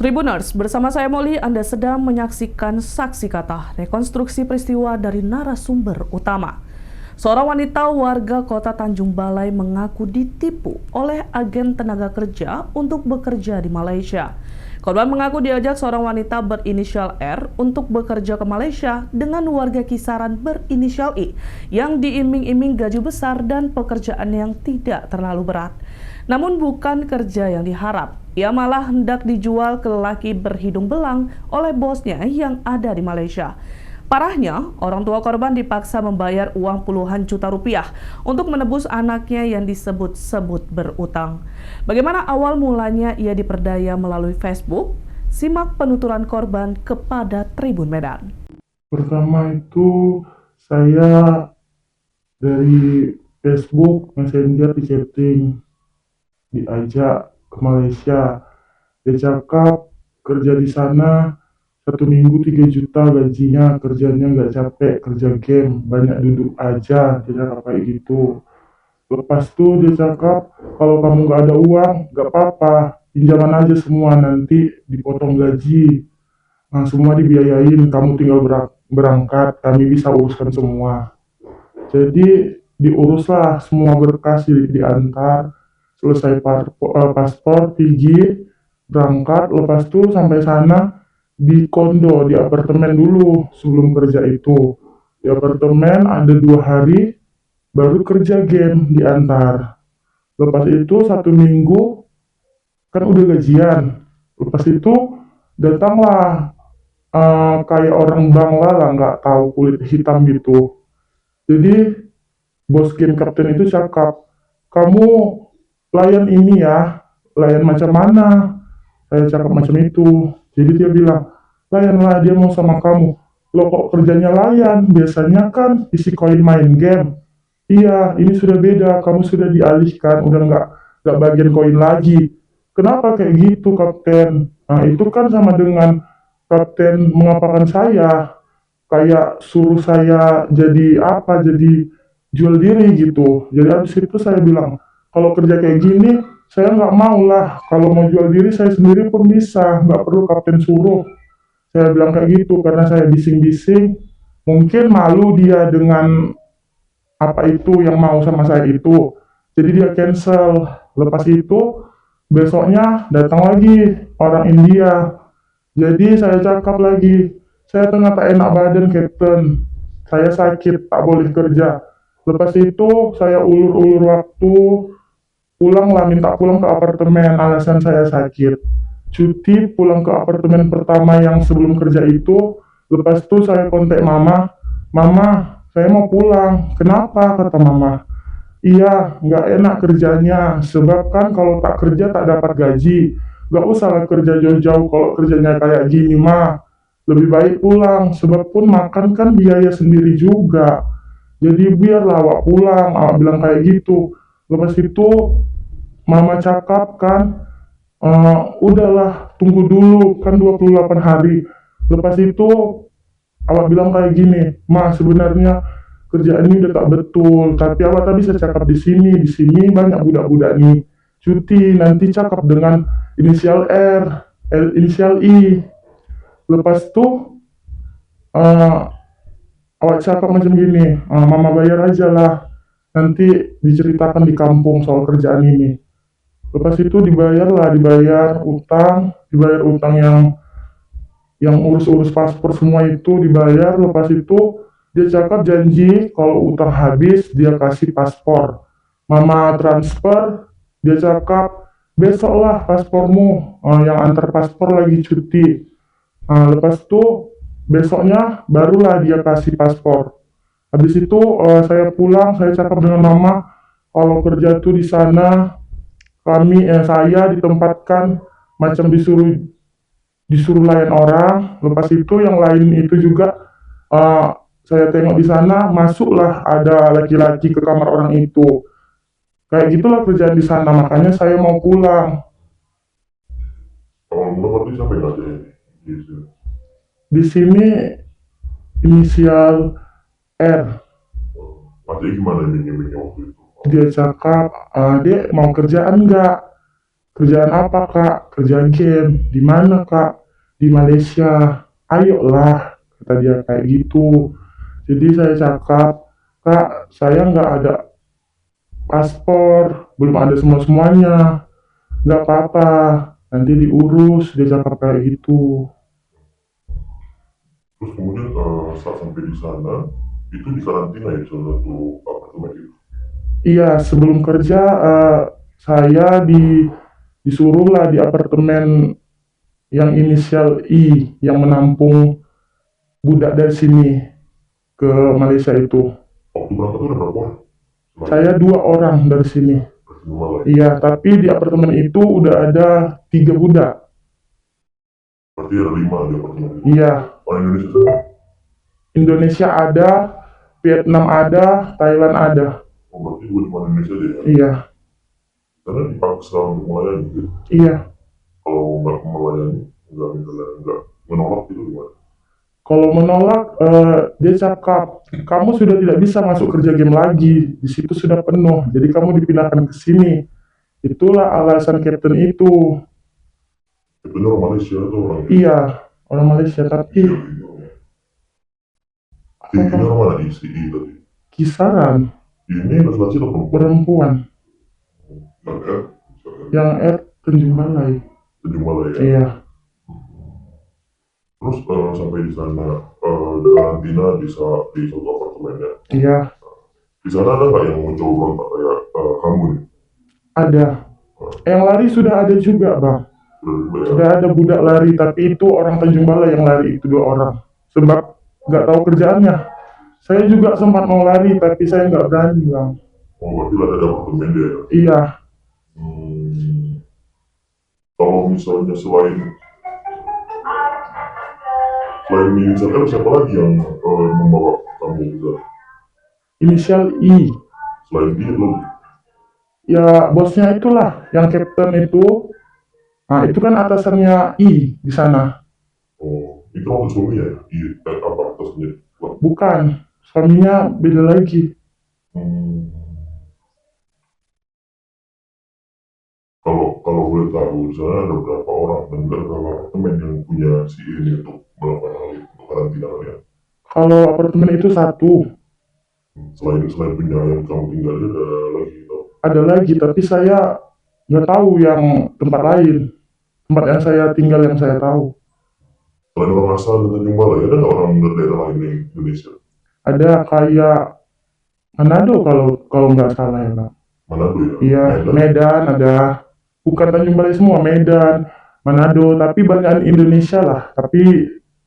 Tribuners, bersama saya Molly, Anda sedang menyaksikan saksi kata rekonstruksi peristiwa dari narasumber utama. Seorang wanita warga kota Tanjung Balai mengaku ditipu oleh agen tenaga kerja untuk bekerja di Malaysia. Korban mengaku diajak seorang wanita berinisial R untuk bekerja ke Malaysia dengan warga kisaran berinisial I yang diiming-iming gaji besar dan pekerjaan yang tidak terlalu berat. Namun bukan kerja yang diharap. Ia malah hendak dijual ke lelaki berhidung belang oleh bosnya yang ada di Malaysia. Parahnya, orang tua korban dipaksa membayar uang puluhan juta rupiah untuk menebus anaknya yang disebut-sebut berutang. Bagaimana awal mulanya ia diperdaya melalui Facebook? Simak penuturan korban kepada Tribun Medan. Pertama itu saya dari Facebook Messenger di chatting, diajak ke Malaysia. Dia cakap kerja di sana 1 minggu 3 juta gajinya, kerjanya nggak capek, kerja game, banyak duduk aja, dia cakap kayak gitu. Lepas tuh dia cakap kalau kamu nggak ada uang nggak apa-apa, pinjaman aja semua, nanti dipotong gaji. Nah, semua dibiayain, kamu tinggal berangkat, kami bisa uruskan semua. Jadi diuruslah semua berkas, diantar, selesai paspor, pergi, berangkat. Lepas itu sampai sana di kondo, di apartemen dulu sebelum kerja itu. Di apartemen ada 2 hari, baru kerja game diantar. Lepas itu 1 minggu kan udah gajian. Lepas itu datanglah kayak orang Bangla lah, nggak tahu, kulit hitam gitu. Jadi bos game kapten itu cakap, kamu layan ini ya, layan macam mana? Saya cakap macam itu. Jadi dia bilang, layanlah, dia mau sama kamu. Lo kok kerjanya layan? Biasanya kan isi koin main game. Iya, ini sudah beda, kamu sudah dialihkan, udah nggak bagian koin lagi. Kenapa kayak gitu, kapten? Nah, itu kan sama dengan kapten mengapakan saya, kayak suruh saya jadi apa, jadi jual diri gitu. Jadi habis itu saya bilang, kalau kerja kayak gini saya nggak mau lah, kalau mau jual diri saya sendiri pun bisa, nggak perlu kapten suruh. Saya bilang kayak gitu karena saya bising-bising, mungkin malu dia dengan apa itu yang mau sama saya itu, jadi dia cancel. Lepas itu besoknya datang lagi orang India. Jadi saya cakap lagi, saya tengah tak enak badan, Captain. Saya sakit, tak boleh kerja. Lepas itu saya ulur-ulur waktu, pulanglah, minta pulang ke apartemen, alasan saya sakit. Cuti pulang ke apartemen pertama yang sebelum kerja itu. Lepas itu saya kontak mama, mama, saya mau pulang. Kenapa? Kata mama. Iya, nggak enak kerjanya, sebab kan kalau tak kerja tak dapat gaji. Nggak usah lah kerja jauh-jauh, kalau kerjanya kayak gini mah. Lebih baik pulang, sebab pun makan kan biaya sendiri juga. Jadi biarlah awak pulang, awak bilang kayak gitu. Lepas itu mama cakap kan, udahlah tunggu dulu, kan 28 hari. Lepas itu awak bilang kayak gini, ma sebenarnya kerjaan ini udah tak betul, tapi awak tak bisa cakap di sini banyak budak-budak nih cuti, nanti cakap dengan inisial R, inisial I. Lepas itu awak cakap macam gini, mama bayar aja lah, nanti diceritakan di kampung soal kerjaan ini. Lepas itu dibayar lah, dibayar utang yang urus-urus paspor semua itu dibayar. Lepas itu dia cakap janji kalau utang habis dia kasih paspor. Mama transfer, dia cakap besoklah paspormu, yang antar paspor lagi cuti. Lepas itu besoknya barulah dia kasih paspor. Habis itu saya pulang, saya cakap dengan mama kalau kerja tuh di sana saya ditempatkan macam disuruh layan orang. Lepas itu yang lain itu juga saya tengok di sana, masuklah ada laki-laki ke kamar orang itu. Kayak gitulah kerjaan di sana, makanya saya mau pulang. Awal mula berarti sampai nggak ada di sini. Di sini inisial R. Artinya gimana iming-imingnya waktu itu? Dia cakap dia mau kerjaan enggak? kerjaan apa kak? Kerjaan game. Di mana kak? Di Malaysia. Ayolah, kata dia kayak gitu. Jadi saya cakap, kak, saya nggak ada paspor, belum ada semua-semuanya. Nggak apa-apa, nanti diurus. Dia cakap kayak gitu. Terus kemudian saat sampai di sana, itu di karantina ya salah satu apartemen itu. Iya, sebelum kerja saya disuruh lah di apartemen yang inisial I yang menampung budak dari sini ke Malaysia itu. Waktu berangkat itu ada berapa orang? Saya 2 orang dari sini. Malah. Iya, tapi di apartemen itu udah ada 3 budak. Berarti ada 5 di apartemen itu. Iya, Orang Indonesia sana? Indonesia ada, Vietnam ada, Thailand ada. Oh, berarti bukan cuma Indonesia aja ya? Iya, Karena dipaksa untuk melayani gitu. iya. Kalau nggak melayani, nggak misalnya nggak menolak itu gimana? Kalau menolak, dia cakap, kamu sudah tidak bisa masuk kerja game lagi. Di situ sudah penuh, jadi kamu dipindahkan ke sini. Itulah alasan kapten itu. Itu orang Malaysia atau orang Iya, orang Malaysia, tapi Ini orang mana di CI tadi? kisaran Ini laki-laki atau perempuan? perempuan Yang R? Misalnya. yang Tanjung Balai. Tanjung Balai ya? Iya, Terus sampai di sana di karantina di satu apartemen ya. iya, Di sana ada nggak yang mencoba berontak kayak kamu nih? ada. Yang lari sudah ada juga, Bang. Sudah juga ya? Sudah ada budak lari, tapi itu orang Tanjung Balai yang lari, itu 2 orang. Sebab nggak tahu kerjaannya. Saya juga sempat mau lari, tapi saya nggak berani, Bang. Oh berarti ada apartemen dia ya? Iya, Kalau misalnya selain inisial R siapa lagi yang membawa kamu ke sana? inisial I. Selain dia lagi? Ya, bosnya itulah, yang kapten itu. Nah, itu kan atasannya I di sana. Oh itu waktu suaminya ya? Iya, apa atasnya? Bukan, suaminya beda lagi. Kalau boleh tahu di sana ada berapa orang dan berapa apartemen yang punya si ini untuk melakukan hal itu untuk karantina kalian? Kalau apartemen itu 1, Selain punya yang kamu tinggal ada lagi gitu. ada lagi, tapi saya nggak tahu yang tempat lain. Tempat yang saya tinggal yang saya tahu. Selain orang asal dan Tanjung Balai ada nggak orang dari daerah lain di Indonesia? Ada kayak Manado kalau nggak salah ya, Bang. Manado ya? Iya, Medan ada. Bukan Tanjung Balai semua, Medan, Manado, tapi banyak Indonesia lah. Tapi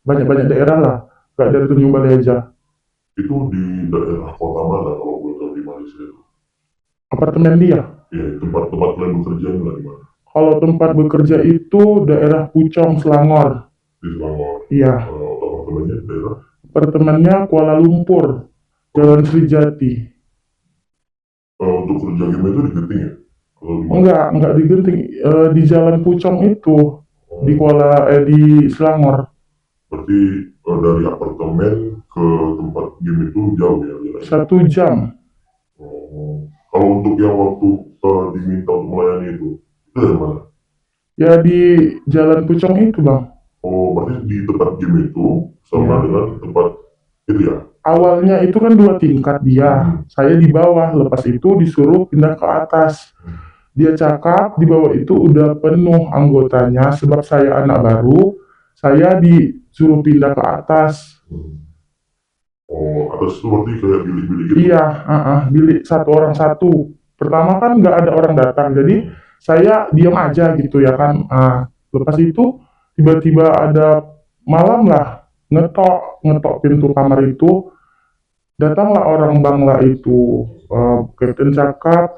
banyak-banyak daerah lah, nggak dari Tanjung Balai aja. Itu di daerah kota mana kalau boleh tahu di Malaysia itu? Apartemen dia. Iya, tempat kalian bekerja itu di mana? Kalau tempat bekerja itu daerah Puchong, Selangor. Di Selangor. Iya, Apartemennya di daerah apartemennya Kuala Lumpur, Jalan Srijati. untuk kerja game itu di Genting ya? Atau di mana? Enggak di Genting, di Jalan Puchong itu, di Selangor. Berarti dari apartemen ke tempat game itu jauh ya jalannya? 1 jam. Oh. Kalau untuk yang waktu diminta untuk melayani itu dari mana? Ya di Jalan Puchong itu, Bang. Oh, berarti di tempat game itu sama Iya. dengan tempat itu ya? Awalnya itu kan 2 tingkat dia. Saya di bawah, lepas itu disuruh pindah ke atas. Dia cakap di bawah itu udah penuh anggotanya, sebab saya anak baru, saya disuruh pindah ke atas. Oh, atas itu berarti kayak bilik-bilik gitu? Iya, bilik 1 orang 1. Pertama kan nggak ada orang datang, jadi saya diam aja gitu ya kan. Lepas itu tiba-tiba ada malam lah, ngetok pintu kamar itu. Datanglah orang Bangla itu, Kapten cakap,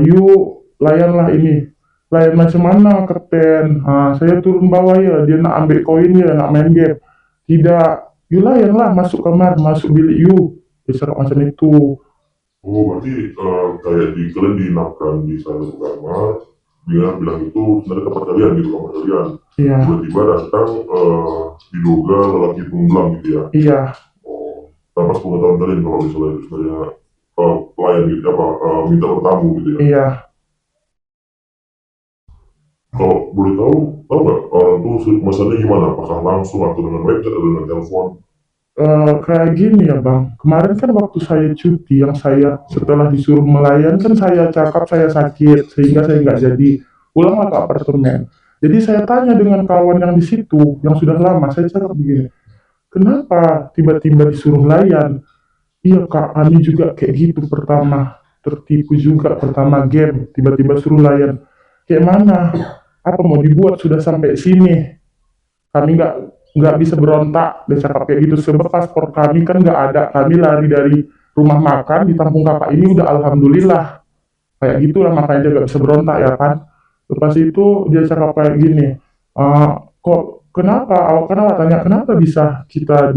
yuk layanlah ini. Layan macam mana Kapten? Saya turun bawah ya, dia nak ambil koin ya, nak main game. Tidak, yuk layanlah, masuk kamar, masuk bilik yuk. Bisa macam itu. Oh, berarti kayak kalian diinapkan di salah satu kamar, dia bilang itu sebenarnya tempat kalian gitu, kamar kalian. Iya, Tiba-tiba datang diduga lelaki penggelam gitu ya. iya, Oh, tanpa sepengetahuan kalian kalau misalnya itu sebenarnya pelayan gitu apa minta bertamu gitu ya. iya. boleh tahu nggak orang tuh masalahnya gimana? Apakah langsung atau dengan webchat atau dengan telepon? Kayak gini ya bang, kemarin kan waktu saya cuti yang saya setelah disuruh melayan kan saya cakap saya sakit sehingga saya nggak jadi pulang ke apartemen. Jadi saya tanya dengan kawan yang di situ yang sudah lama, saya cakap begini, kenapa tiba-tiba disuruh layan? Iya kak, kami juga kayak gitu pertama, tertipu juga pertama game, tiba-tiba suruh layan. Kayak mana? Apa mau dibuat sudah sampai sini? Kami nggak bisa berontak, dia cakap kayak gitu. Sebab paspor kami kan nggak ada, kami lari dari rumah makan di Kampung Kakak ini udah alhamdulillah. Kayak gitulah makanya dia nggak bisa berontak ya kan. Lepas itu dia cakap kayak gini, "Ah, kok kenapa? Awak kenapa tanya kenapa bisa kita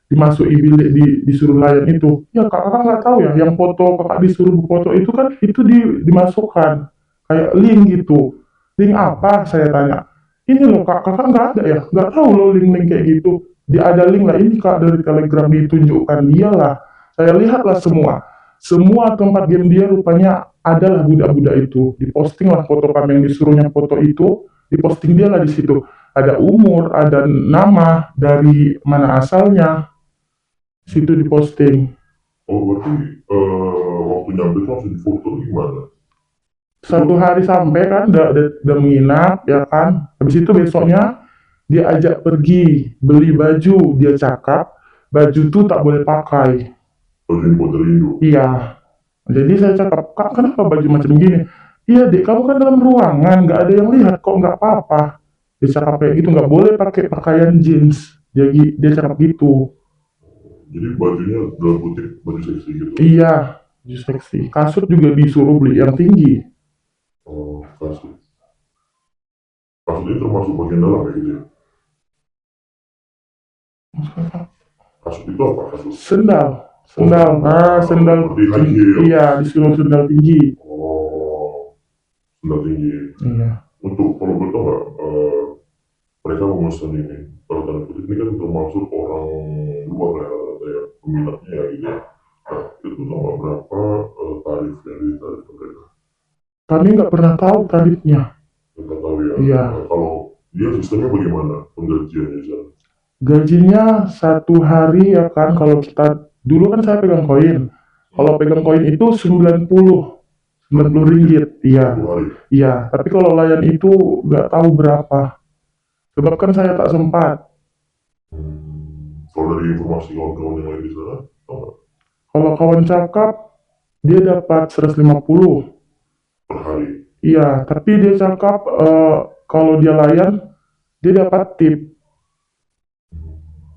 dimasuki bilik disuruh layan itu? Ya kakak nggak tahu ya, yang foto kakak disuruh foto itu kan itu dimasukkan kayak link gitu. Link apa? Saya tanya. Ini loh kak, kakak nggak ada ya? Nggak tahu loh link-link kayak gitu. Dia ada link lah ini kak dari Telegram ditunjukkan dia lah. Saya lihatlah semua tempat game dia rupanya adalah budak-budak itu. Diposting lah foto kami yang disuruhnya foto itu, diposting dia lah di situ. Ada umur, ada nama, dari mana asalnya, situ diposting. Oh berarti waktu nyampe tuh langsung difoto gimana? Satu hari sampai kan udah menginap ya kan. Habis itu besoknya dia ajak pergi beli baju, dia cakap baju tuh tak boleh pakai. Baju impor dari Indo. Iya. Jadi saya cakap, kak kenapa baju macam gini? Iya dek, kamu kan dalam ruangan, nggak ada yang lihat kok nggak apa-apa. Dia cakap kayak gitu, nggak boleh pakai pakaian jeans. Dia cakap gitu. Jadi bajunya dalam kutip baju seksi gitu. Iya, baju seksi. Kasut juga disuruh beli yang tinggi. Oh, kasut. Kasut ini termasuk bagian dalam ya gitu ya? Kasut itu apa kasut? Sendal, sendal Seperti high tinggi. heel. Iya, disuruh sendal tinggi. Oh, sendal tinggi. Iya. Untuk kalau betul nggak mereka memesan ini kalau tanda kutip ini kan termasuk orang luar ya rata-rata ya peminatnya ya gitu ya. Nah itu sama berapa tarifnya di tarif mereka? Kami nggak pernah tahu tarifnya. Nggak tahu ya. Iya. Nah, kalau dia sistemnya bagaimana penggajiannya di sana? Gajinya satu hari ya kan, kalau kita dulu kan saya pegang koin. Kalau pegang koin itu 90 ringgit. Iya. 1 hari. Iya, tapi kalau layan itu nggak tahu berapa. Sebab kan saya tak sempat. Kalau dari informasi kawan-kawan yang lain di sana, tahu nggak? Kalau kawan cakap, dia dapat 150. Per hari. Iya, tapi dia cakap kalau dia layan, dia dapat tip.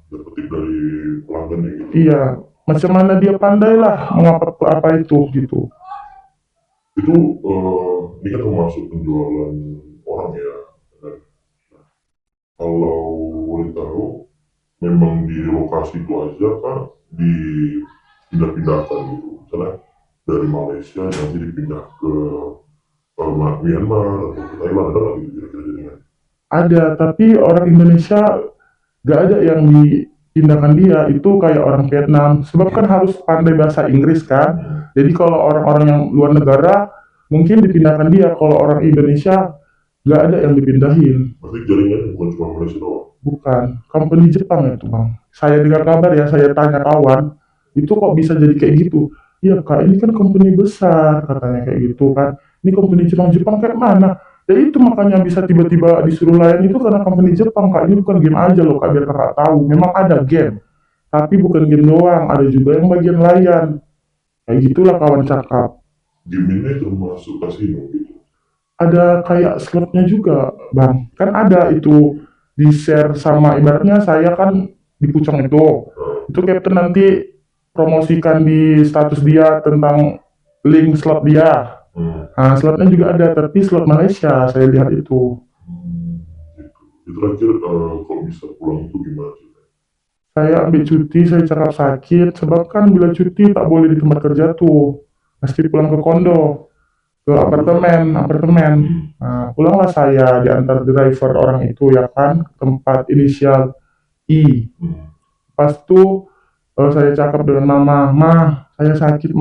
Dapat tip dari pelanggan ya gitu. Iya, macam mana dia pandai lah mengapa apa itu gitu. Itu ini kan termasuk penjualan orang ya. Nah, kalau boleh tahu, memang di lokasi itu aja kan dipindah-pindahkan gitu. Misalnya dari Malaysia nanti dipindah ke Myanmar atau ke Thailand ada nggak gitu kira-kira jadinya? Ada, tapi orang Indonesia gak ada yang dipindahkan dia, itu kayak orang Vietnam. Sebab kan harus pandai bahasa Inggris kan. Jadi kalau orang-orang yang luar negara, mungkin dipindahkan dia. Kalau orang Indonesia, gak ada yang dipindahin. Berarti jaringannya bukan cuma Malaysia doang. Bukan, company Jepang itu bang. Saya dengar kabar ya, saya tanya kawan, itu kok bisa jadi kayak gitu? Iya kak, ini kan company besar, katanya kayak gitu kan. Ini company Jepang kayak mana? Ya itu makanya bisa tiba-tiba disuruh layan itu karena company Jepang kak. Ini bukan game aja loh kak, biar kakak tahu. Memang ada game, tapi bukan game doang, ada juga yang bagian layan. Kayak gitulah kawan cakap. Game ini termasuk kasino gitu. Ada kayak slotnya juga bang. Kan ada itu di share sama ibaratnya saya kan di Pucong itu captain nanti promosikan di status dia tentang link slot dia. Nah, slotnya juga ada, tapi slot Malaysia saya lihat itu. Gitu. Itu terakhir kalau bisa pulang itu gimana sih? Saya ambil cuti, saya cakap sakit, sebab kan bila cuti tak boleh di tempat kerja tuh, mesti pulang ke kondo, ke apartemen. Nah, pulanglah saya diantar driver orang itu ya kan, ke tempat inisial I. Pas tuh saya cakap dengan mama, saya sakit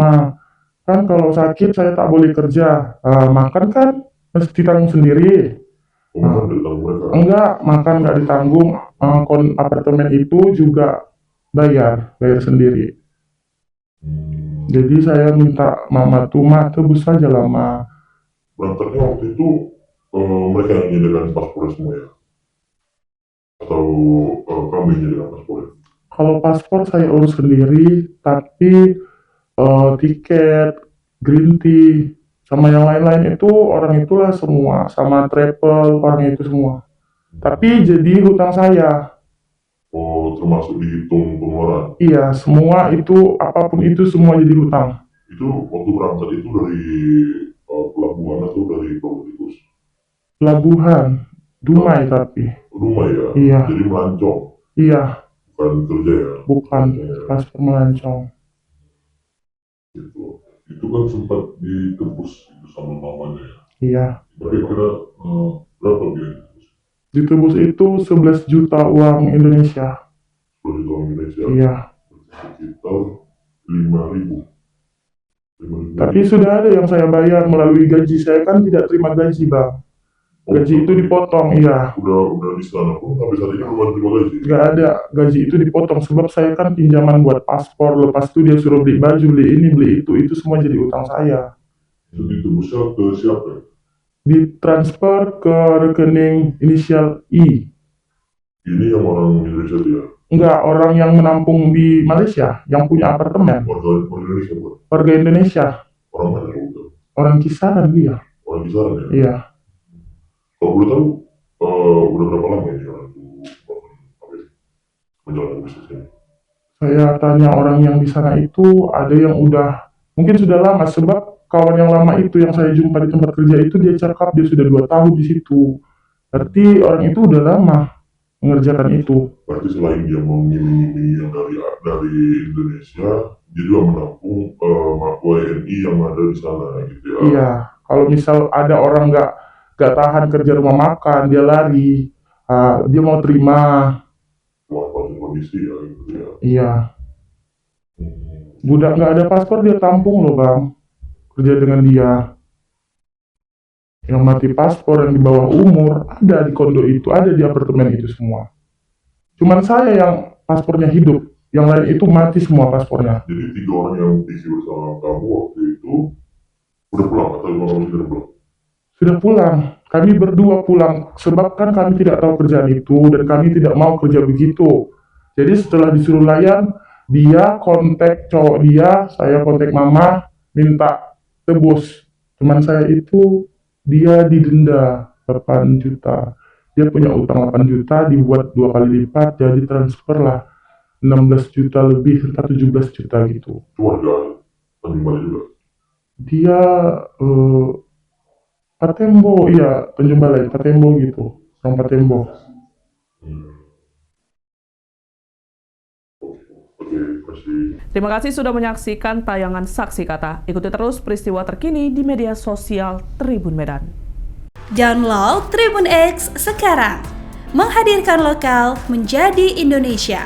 kan kalau sakit saya tak boleh kerja, makan kan mesti tanggung sendiri. Makan dari tanggung mereka. Enggak, makan nggak ditanggung. Apartemen itu juga bayar sendiri. Jadi saya minta mama tuh, "Ma, tebus saja lah, Ma." Berangkatnya waktu itu mereka yang menyediakan paspor semua ya? Atau kamu yang menyediakan paspor? Kalau paspor saya urus sendiri, tapi tiket, green tea, sama yang lain-lain itu orang itulah semua, sama travel orang itu semua. Tapi jadi hutang saya. Oh, termasuk dihitung pengeluaran. Iya, semua itu, apapun itu semua jadi hutang. Itu waktu berangkat itu dari pelabuhan atau dari Probolinggo? Pelabuhan, Dumai tapi. Rumah ya? Iya. Jadi melancong, Iya, bukan kerja ya? bukan Melancong ya? paspor melancong. Gitu. Itu kan sempat ditebus itu sama mamanya ya? Iya. Kira-kira berapa biaya ditebus? Ditebus itu 11 juta uang Indonesia. 10 juta orang Indonesia? Iya. Sekitar 5.000. Tapi sudah ada yang saya bayar melalui gaji. Saya kan tidak terima gaji, Bang. Gaji itu dipotong, iya. Udah di sana pun sampai saat ini belum ada terima gaji. Nggak ada, gaji itu dipotong. Sebab saya kan pinjaman buat paspor. Lepas itu dia suruh beli baju, beli ini, beli itu semua jadi utang saya. Itu ditebusnya ke siapa ya? Ditransfer ke rekening inisial I. Ini yang orang Indonesia dia? Enggak, orang yang menampung di Malaysia, yang punya apartemen. Warga Indonesia bukan? Warga Indonesia, Orang mana kalau bukan? orang kisaran dia. Orang kisaran ya? Iya. Kalau boleh tahu, udah berapa lama ini orang itu menjalankan bisnis ini? Saya tanya orang yang di sana itu, ada yang udah, mungkin sudah lama, sebab kawan yang lama itu yang saya jumpa di tempat kerja itu, dia cakap dia sudah 2 tahun di situ. Berarti orang itu udah lama mengerjakan itu. Berarti selain dia mengiming-imingi yang dari Indonesia, dia juga menampung WNI yang ada di sana gitu ya? Iya, kalau misal ada orang nggak tahan kerja rumah makan, dia lari, dia mau terima. Memanfaatkan kondisi ya gitu ya? Iya, budak nggak ada paspor dia tampung loh, Bang, kerja dengan dia. Yang mati paspor, yang di bawah umur, ada di kondo itu, ada di apartemen itu semua. Cuman saya yang paspornya hidup, yang lain itu mati semua paspornya. Jadi 3 orang yang PC bersama kamu waktu itu udah pulang atau kamu sudah pulang? Sudah pulang, kami berdua pulang, sebab kan kami tidak tahu kerjaan itu, dan kami tidak mau kerja begitu. Jadi setelah disuruh layan, dia kontak cowok dia, saya kontak mama, minta tebus. Cuman saya itu, dia didenda 8 juta. Dia punya utang 8 juta, dibuat 2 kali lipat, jadi transfer lah 16 juta lebih, serta 17 juta gitu. Itu warga Tanjung Balai juga? Dia Patembo, iya, Tanjung Balai, Patembo gitu, orang Patembo. Oke, kasih. Terima kasih sudah menyaksikan tayangan Saksi Kata. Ikuti terus peristiwa terkini di media sosial Tribun Medan. Download Tribun X sekarang, menghadirkan lokal menjadi Indonesia.